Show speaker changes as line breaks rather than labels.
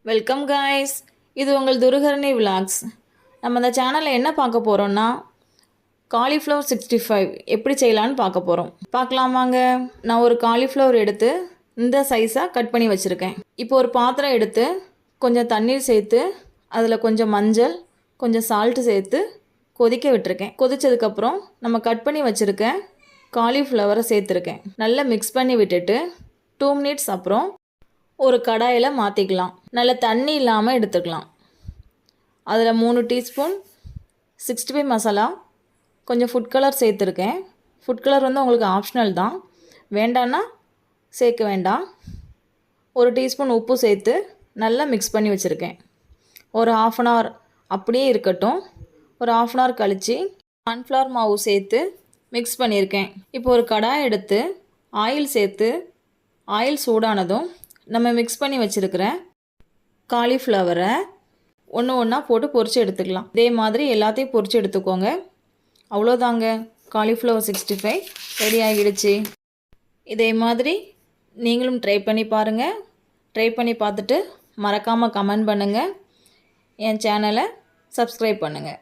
Welcome guys, இது உங்கள் துருகரணி vlogs. நம்ம இந்த சேனலில் என்ன பார்க்க போகிறோம்னா காலிஃப்ளவர் 65 எப்படி செய்யலான்னு பார்க்க போகிறோம். பார்க்கலாமாங்க. நான் ஒரு காலிஃப்ளவர் எடுத்து இந்த சைஸாக கட் பண்ணி வச்சுருக்கேன். இப்போ ஒரு பாத்திரம் எடுத்து கொஞ்சம் தண்ணீர் சேர்த்து அதில் கொஞ்சம் மஞ்சள் கொஞ்சம் சால்ட்டு சேர்த்து கொதிக்க விட்டுருக்கேன். கொதித்ததுக்கப்புறம் நம்ம கட் பண்ணி வச்சுருக்க காலிஃப்ளவரை சேர்த்துருக்கேன். நல்லா மிக்ஸ் பண்ணி விட்டுட்டு 2 மினிட்ஸ் அப்புறம் ஒரு கடாயில் மாற்றிக்கலாம். நல்லா தண்ணி இல்லாமல் எடுத்துக்கலாம். அதில் 3 டீஸ்பூன் 65 மசாலா, கொஞ்சம் ஃபுட் கலர் சேர்த்துருக்கேன். ஃபுட் கலர் வந்து உங்களுக்கு ஆப்ஷனல் தான், வேண்டான்னா சேர்க்க வேண்டாம். 1 டீஸ்பூன் உப்பு சேர்த்து நல்லா மிக்ஸ் பண்ணி வச்சுருக்கேன். ஒரு 1/2 அன் ஹவர் அப்படியே இருக்கட்டும். ஒரு 1/2 அன் ஹவர் கழித்து கார்ன்ஃப்ளவர் மாவு சேர்த்து மிக்ஸ் பண்ணியிருக்கேன். இப்போ ஒரு கடாய் எடுத்து ஆயில் சேர்த்து ஆயில் சூடானதும் நம்ம மிக்ஸ் பண்ணி வச்சுருக்கிற காலிஃப்ளவரை ஒன்று ஒன்றா போட்டு பொரித்து எடுத்துக்கலாம். இதே மாதிரி எல்லாத்தையும் பொரித்து எடுத்துக்கோங்க. அவ்வளோதாங்க, காலிஃப்ளவர் 65 ரெடி ஆகிடுச்சு. இதே மாதிரி நீங்களும் ட்ரை பண்ணி பாருங்கள். ட்ரை பண்ணி பார்த்துட்டு மறக்காமல் கமெண்ட் பண்ணுங்கள். என் சேனலை சப்ஸ்கிரைப் பண்ணுங்கள்.